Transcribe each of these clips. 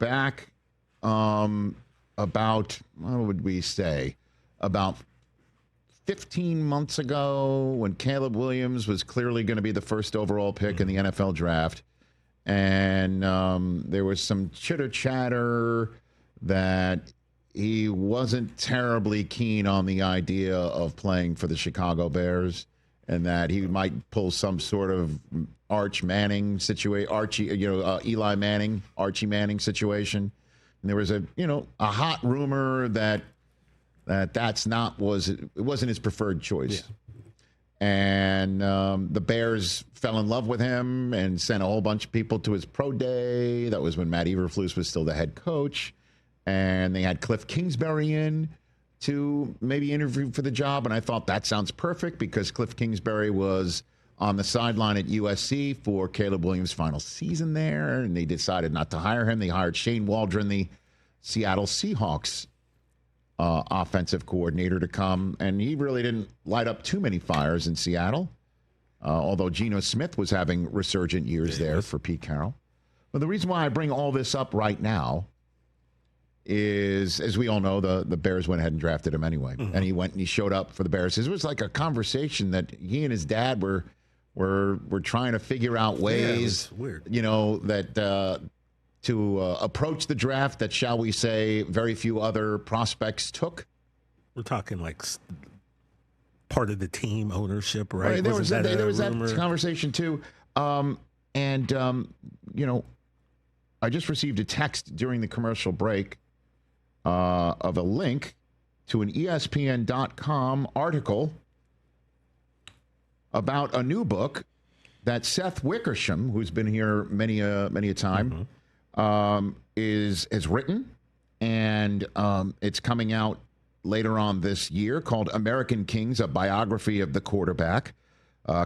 back about, what would we say, about 15 months ago when Caleb Williams was clearly going to be the first overall pick in the NFL draft. And there was some chitter-chatter that he wasn't terribly keen on the idea of playing for the Chicago Bears and that he might pull some sort of Archie Manning situation. And there was a hot rumor that it wasn't his preferred choice. Yeah. And the Bears fell in love with him and sent a whole bunch of people to his pro day. That was when Matt Eberflus was still the head coach. And they had Cliff Kingsbury in to maybe interview for the job. And I thought that sounds perfect because Cliff Kingsbury was on the sideline at USC for Caleb Williams' final season there. And they decided not to hire him. They hired Shane Waldron, the Seattle Seahawks offensive coordinator, to come, and he really didn't light up too many fires in Seattle, although Geno Smith was having resurgent years there for Pete Carroll. But the reason why I bring all this up right now is, as we all know, the Bears went ahead and drafted him anyway, and he went and he showed up for the Bears. It was like a conversation that he and his dad were trying to figure out ways, weird. To approach the draft that, shall we say, very few other prospects took. We're talking like part of the team ownership, right? There was that conversation too. I just received a text during the commercial break of a link to an ESPN.com article about a new book that Seth Wickersham, who's been here many a time, is written, and it's coming out later on this year, called American Kings, a biography of the quarterback.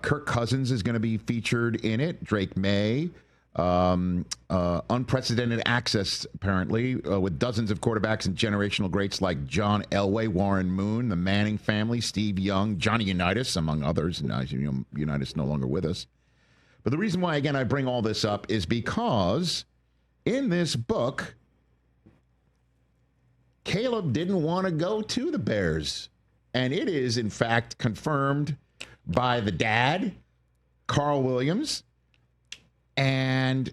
Kirk Cousins is going to be featured in it. Drake May. Unprecedented access, apparently, with dozens of quarterbacks and generational greats like John Elway, Warren Moon, the Manning family, Steve Young, Johnny Unitas, among others. Now, Unitas no longer with us. But the reason why, again, I bring all this up is because in this book, Caleb didn't want to go to the Bears. And it is, in fact, confirmed by the dad, Carl Williams. And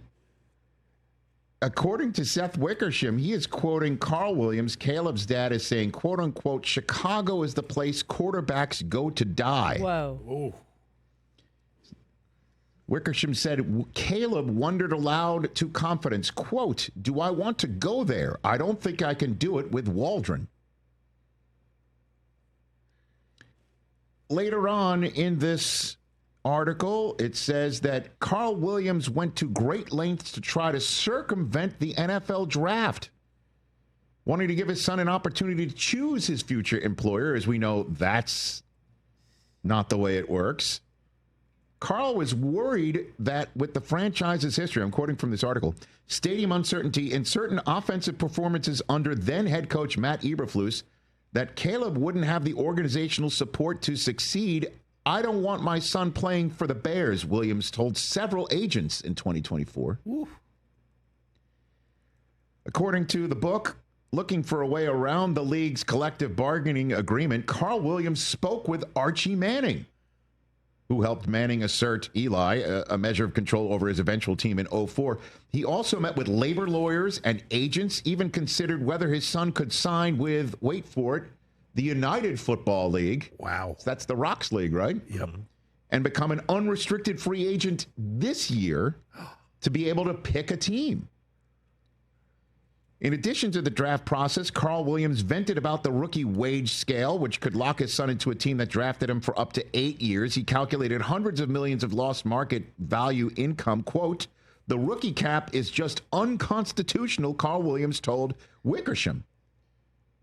according to Seth Wickersham, he is quoting Carl Williams. Caleb's dad is saying, quote unquote, Chicago is the place quarterbacks go to die. Whoa. Oh. Wickersham said, Caleb wondered aloud to confidence, quote, do I want to go there? I don't think I can do it with Waldron. Later on in this article, it says that Carl Williams went to great lengths to try to circumvent the NFL draft, wanting to give his son an opportunity to choose his future employer. As we know, that's not the way it works. Carl was worried that with the franchise's history, I'm quoting from this article, stadium uncertainty in certain offensive performances under then head coach Matt Eberflus, that Caleb wouldn't have the organizational support to succeed. I don't want my son playing for the Bears, Williams told several agents in 2024. Oof. According to the book, looking for a way around the league's collective bargaining agreement, Carl Williams spoke with Archie Manning, who helped Manning assert Eli a measure of control over his eventual team in 2004. He also met with labor lawyers and agents, even considered whether his son could sign with, wait for it, the United Football League. Wow. So that's the Rocks League, right? Yep. And become an unrestricted free agent this year to be able to pick a team. In addition to the draft process, Carl Williams vented about the rookie wage scale, which could lock his son into a team that drafted him for up to 8 years. He calculated hundreds of millions of lost market value income. Quote, the rookie cap is just unconstitutional, Carl Williams told Wickersham.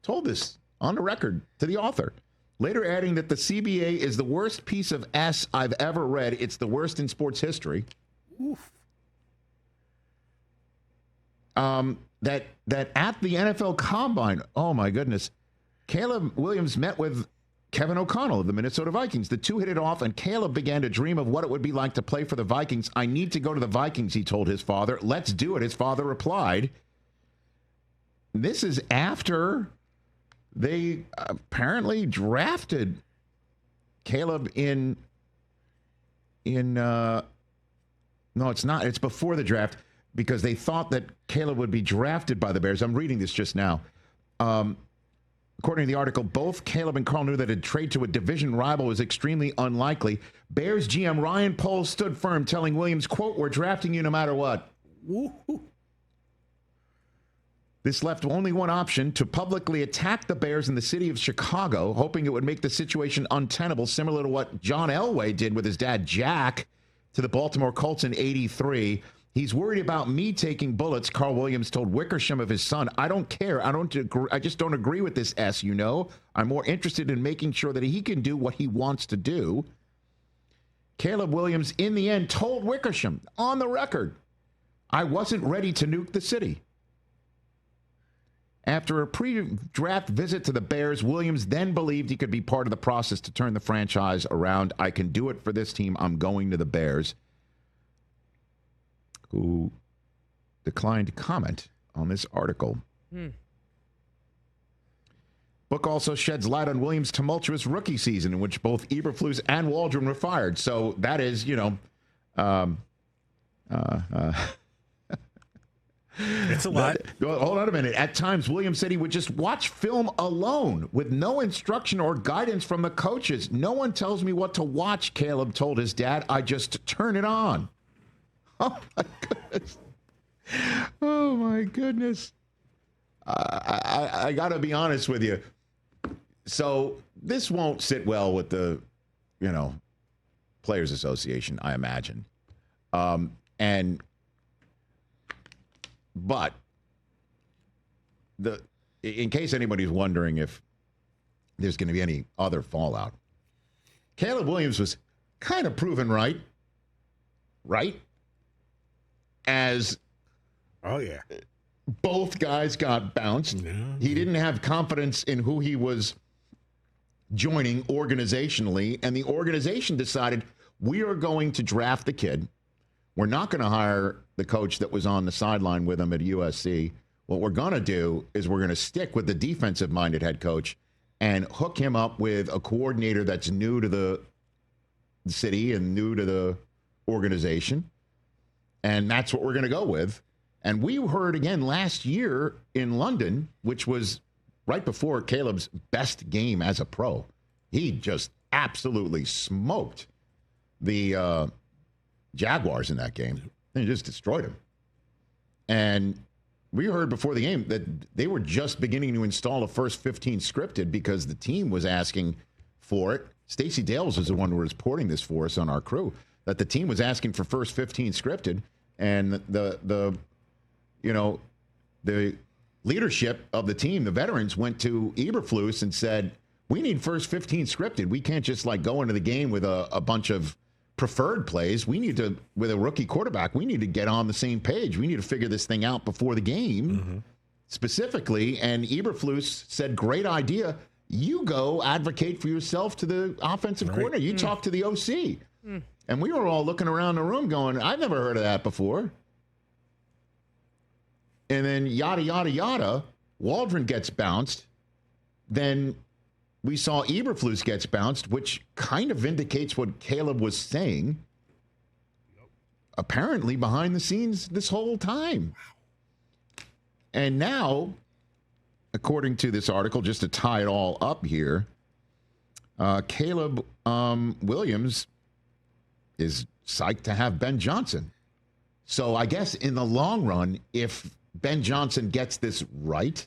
Told this on the record to the author. Later adding that the CBA is the worst piece of S I've ever read. It's the worst in sports history. Oof. That at the NFL Combine, oh my goodness, Caleb Williams met with Kevin O'Connell of the Minnesota Vikings. The two hit it off, and Caleb began to dream of what it would be like to play for the Vikings. I need to go to the Vikings, he told his father. Let's do it, his father replied. this is after they apparently drafted Caleb in no, it's not. It's before the draft because they thought that Caleb would be drafted by the Bears. I'm reading this just now. According to the article, both Caleb and Carl knew that a trade to a division rival was extremely unlikely. Bears GM Ryan Poles stood firm, telling Williams, quote, "We're drafting you no matter what." Woo-hoo. This left only one option: to publicly attack the Bears in the city of Chicago, hoping it would make the situation untenable, similar to what John Elway did with his dad, Jack, to the Baltimore Colts in '83. He's worried about me taking bullets, Carl Williams told Wickersham of his son. I don't care. I just don't agree with this S, you know. I'm more interested in making sure that he can do what he wants to do. Caleb Williams, in the end, told Wickersham on the record, I wasn't ready to nuke the city. After a pre-draft visit to the Bears, Williams then believed he could be part of the process to turn the franchise around. I can do it for this team. I'm going to the Bears. Who declined to comment on this article. Book also sheds light on Williams' tumultuous rookie season in which both Eberflus and Waldron were fired. So that is, you know, it's a lot. Hold on a minute. At times, Williams said he would just watch film alone with no instruction or guidance from the coaches. No one tells me what to watch, Caleb told his dad. I just turn it on. Oh, my goodness. Oh, my goodness. I got to be honest with you. So this won't sit well with the, you know, Players Association, I imagine. But in case anybody's wondering if there's going to be any other fallout, Caleb Williams was kind of proven right? As both guys got bounced. Yeah. He didn't have confidence in who he was joining organizationally, and the organization decided, we are going to draft the kid. We're not going to hire the coach that was on the sideline with him at USC. What we're going to do is we're going to stick with the defensive-minded head coach and hook him up with a coordinator that's new to the city and new to the organization. And that's what we're going to go with. And we heard again last year in London, which was right before Caleb's best game as a pro. He just absolutely smoked the Jaguars in that game. They just destroyed him. And we heard before the game that they were just beginning to install a first 15 scripted because the team was asking for it. Stacey Dales was the one who was reporting this for us on our crew, that the team was asking for first 15 scripted, and the leadership of the team, the veterans, went to Eberflus and said, we need first 15 scripted. We can't just like go into the game with a bunch of preferred plays. We need to, with a rookie quarterback, we need to get on the same page. We need to figure this thing out before the game, specifically. And Eberflus said, great idea. You go advocate for yourself to the offensive coordinator. You talk to the OC. And we were all looking around the room going, I've never heard of that before. And then yada, yada, yada, Waldron gets bounced. Then we saw Eberflus gets bounced, which kind of vindicates what Caleb was saying. Apparently behind the scenes this whole time. And now, according to this article, just to tie it all up here, Caleb Williams is psyched to have Ben Johnson. So I guess in the long run, if Ben Johnson gets this right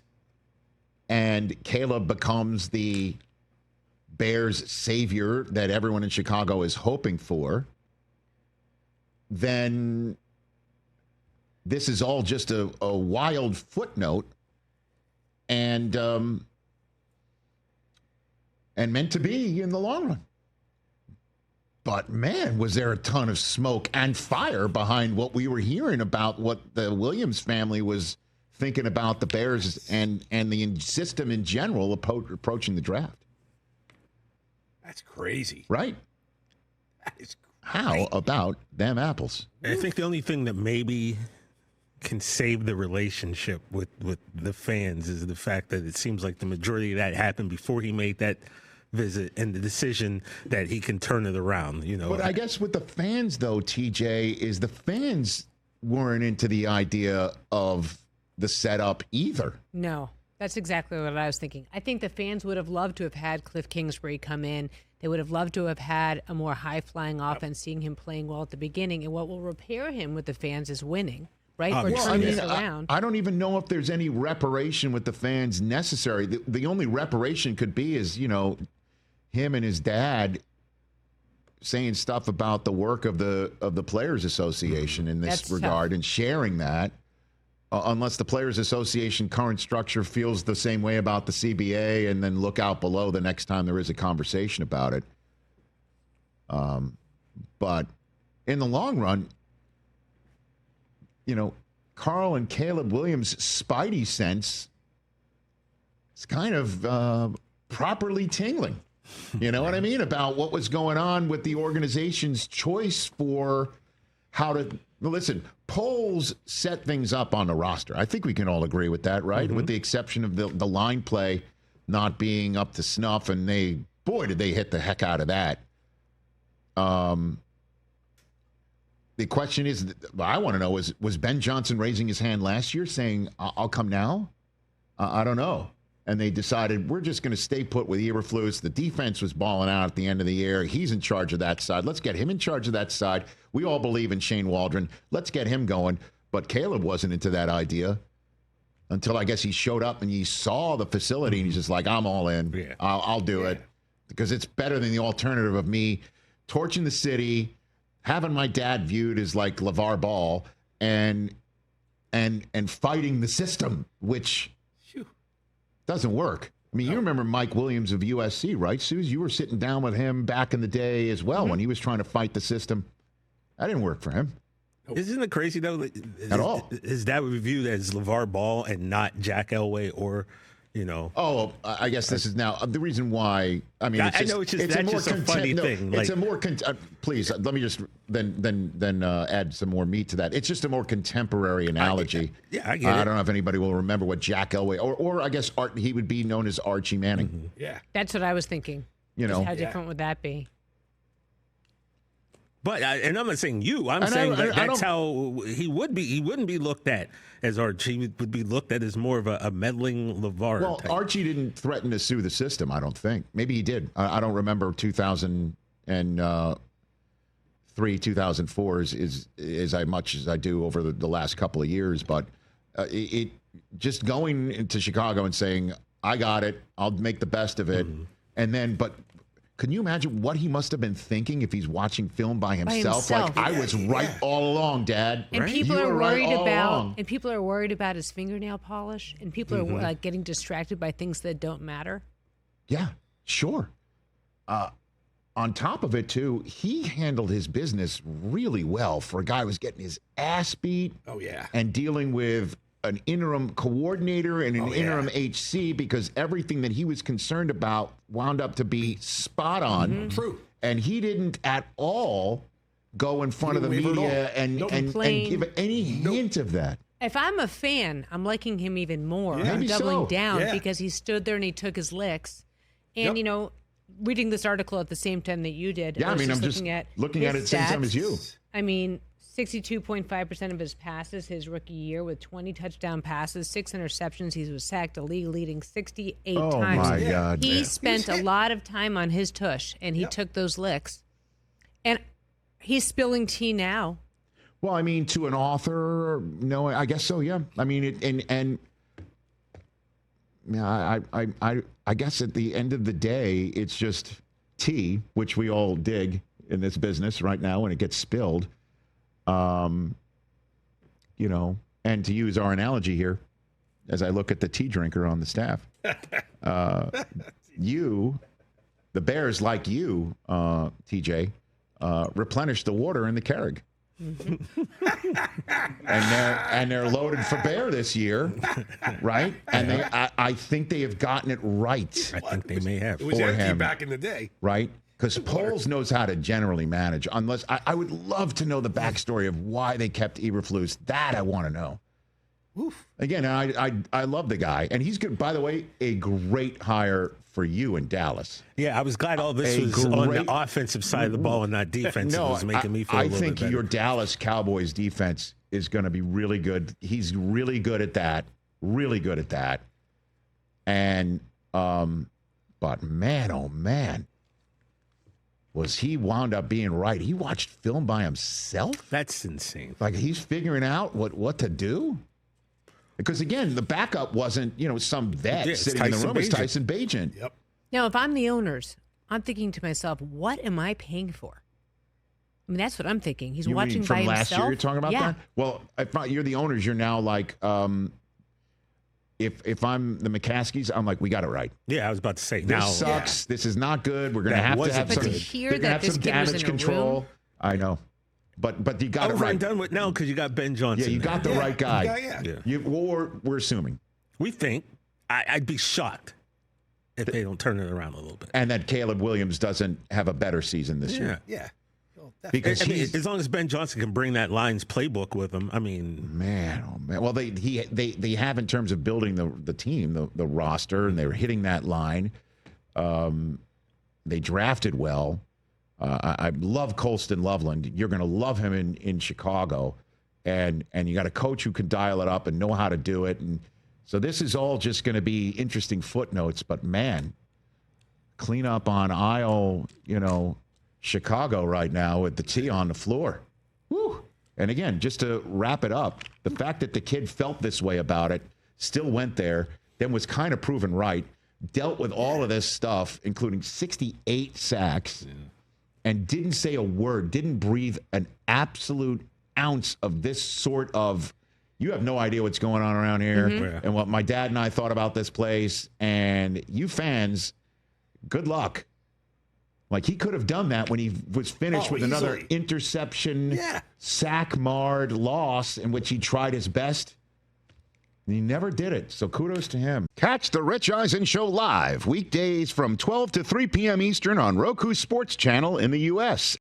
and Caleb becomes the Bears savior that everyone in Chicago is hoping for, then this is all just a wild footnote and meant to be in the long run. But, man, was there a ton of smoke and fire behind what we were hearing about what the Williams family was thinking about the Bears and the system in general approaching the draft. That's crazy. Right. That is crazy. How about them apples? I think the only thing that maybe can save the relationship with the fans is the fact that it seems like the majority of that happened before he made that visit and the decision that he can turn it around, you know. But I guess with the fans, though, TJ, is the fans weren't into the idea of the setup either. No, that's exactly what I was thinking. I think the fans would have loved to have had Cliff Kingsbury come in. They would have loved to have had a more high-flying offense, seeing him playing well at the beginning. And what will repair him with the fans is winning, right? Or turn this around. I don't even know if there's any reparation with the fans necessary. The only reparation could be is, you know, him and his dad saying stuff about the work of the Players Association in this regard and sharing that. Unless the Players Association current structure feels the same way about the CBA, and then look out below the next time there is a conversation about it. But in the long run, you know, Carl and Caleb Williams' spidey sense is kind of properly tingling. You know what I mean? About what was going on with the organization's choice for how to listen. Polls set things up on the roster. I think we can all agree with that, right? With the exception of the line play not being up to snuff, and did they hit the heck out of that. The question is, I want to know, was Ben Johnson raising his hand last year saying, I'll come now? I don't know. And they decided, we're just going to stay put with Eberflus. The defense was balling out at the end of the year. He's in charge of that side. Let's get him in charge of that side. We all believe in Shane Waldron. Let's get him going. But Caleb wasn't into that idea until I guess he showed up and he saw the facility and he's just like, I'm all in. Yeah. I'll do it. Because it's better than the alternative of me torching the city, having my dad viewed as like LeVar Ball, and fighting the system, which doesn't work. I mean, you remember Mike Williams of USC, right, Suze? You were sitting down with him back in the day as well when he was trying to fight the system. That didn't work for him. Isn't it crazy, though? At all. Is that reviewed as LeVar Ball and not Jack Elway or, you know? Oh, I guess this is now the reason why. I mean, I know it's just a funny thing. It's a more please let me just then add some more meat to that. It's just a more contemporary analogy. I get it. I don't know if anybody will remember what Jack Elway or I guess he would be known as Archie Manning. Yeah, that's what I was thinking. You know, how different would that be? But and I'm not saying you. I'm saying that's how he would be. He wouldn't be looked at as Archie. He would be looked at as more of a meddling LeVar. Well, type. Archie didn't threaten to sue the system. I don't think. Maybe he did. I don't remember 2003, 2004 is as much as I do over the last couple of years. But it just going into Chicago and saying, "I got it. I'll make the best of it," and then but. Can you imagine what he must have been thinking if he's watching film by himself? Like, I was right all along, Dad. And people are worried about his fingernail polish, and people are like getting distracted by things that don't matter. Yeah, sure. On top of it, too, he handled his business really well for a guy who was getting his ass beat. Oh, yeah. And dealing with an interim coordinator and an interim HC, because everything that he was concerned about wound up to be spot on. True. And he didn't at all go in front of the media and give any hint of that. If I'm a fan, I'm liking him even more. Yeah. I'm doubling down Yeah. because he stood there and he took his licks. And, you know, reading this article at the same time that you did. Yeah, I mean, I'm just looking at it at the same time as you. I mean, 62.5% of his passes his rookie year with 20 touchdown passes, 6 interceptions. He was sacked a league-leading 68 times. Oh, my God. He spent a lot of time on his tush, and he took those licks. And he's spilling tea now. Well, I mean, to an author, no, I guess so, yeah. I mean, I guess at the end of the day, it's just tea, which we all dig in this business right now when it gets spilled. You know, and to use our analogy here, as I look at the tea drinker on the staff, the Bears, like you, TJ, replenish the water in the Keurig. and they're loaded for bear this year, right? And I think they have gotten it right. I think they may have. It was empty back in the day, right? Because Poles knows how to generally manage. Unless I would love to know the backstory of why they kept Eberflus. That I want to know. Oof. Again, I love the guy, and he's good. By the way, a great hire for you in Dallas. Yeah, I was glad all this was on the offensive side of the ball and not defensive. No, It was making me feel a little bit better. I think your Dallas Cowboys defense is going to be really good. He's really good at that. Really good at that. And, but man, oh man, was he wound up being right? He watched film by himself. That's insane. Like he's figuring out what to do. Because again, the backup wasn't, some vet sitting in the room. It's Tyson Bagent. Yep. Now, if I'm the owners, I'm thinking to myself, what am I paying for? I mean, that's what I'm thinking. He's watching mean from by last himself. year you're talking about yeah. that? Well, if not, you're the owners, you're now like, if I'm the McCaskies, I'm like, we got it right. Yeah, I was about to say. This sucks. Yeah. This is not good. We're going to have to have some, they're gonna have some damage control. I know. But you got it right. Over and done with now because you got Ben Johnson. Yeah, you got the right guy. Yeah. We're assuming. We think. I'd be shocked if they don't turn it around a little bit. And that Caleb Williams doesn't have a better season this year. Yeah. Because as long as Ben Johnson can bring that Lions playbook with him, I mean, man, oh man. Well, they have in terms of building the team, the roster, and they're hitting that line. They drafted well. I love Colston Loveland. You're going to love him in Chicago, and you got a coach who can dial it up and know how to do it. And so this is all just going to be interesting footnotes. But man, clean up on aisle, Chicago right now with the T on the floor. Woo. And again, just to wrap it up, the fact that the kid felt this way about it, still went there, then was kind of proven right, dealt with all of this stuff, including 68 sacks, and didn't say a word, didn't breathe an absolute ounce of this sort of, you have no idea what's going on around here, and what my dad and I thought about this place, and you fans, good luck. Like, he could have done that when he was finished with another interception, sack marred loss in which he tried his best. And he never did it, so kudos to him. Catch the Rich Eisen Show live weekdays from 12 to 3 p.m. Eastern on Roku Sports Channel in the U.S.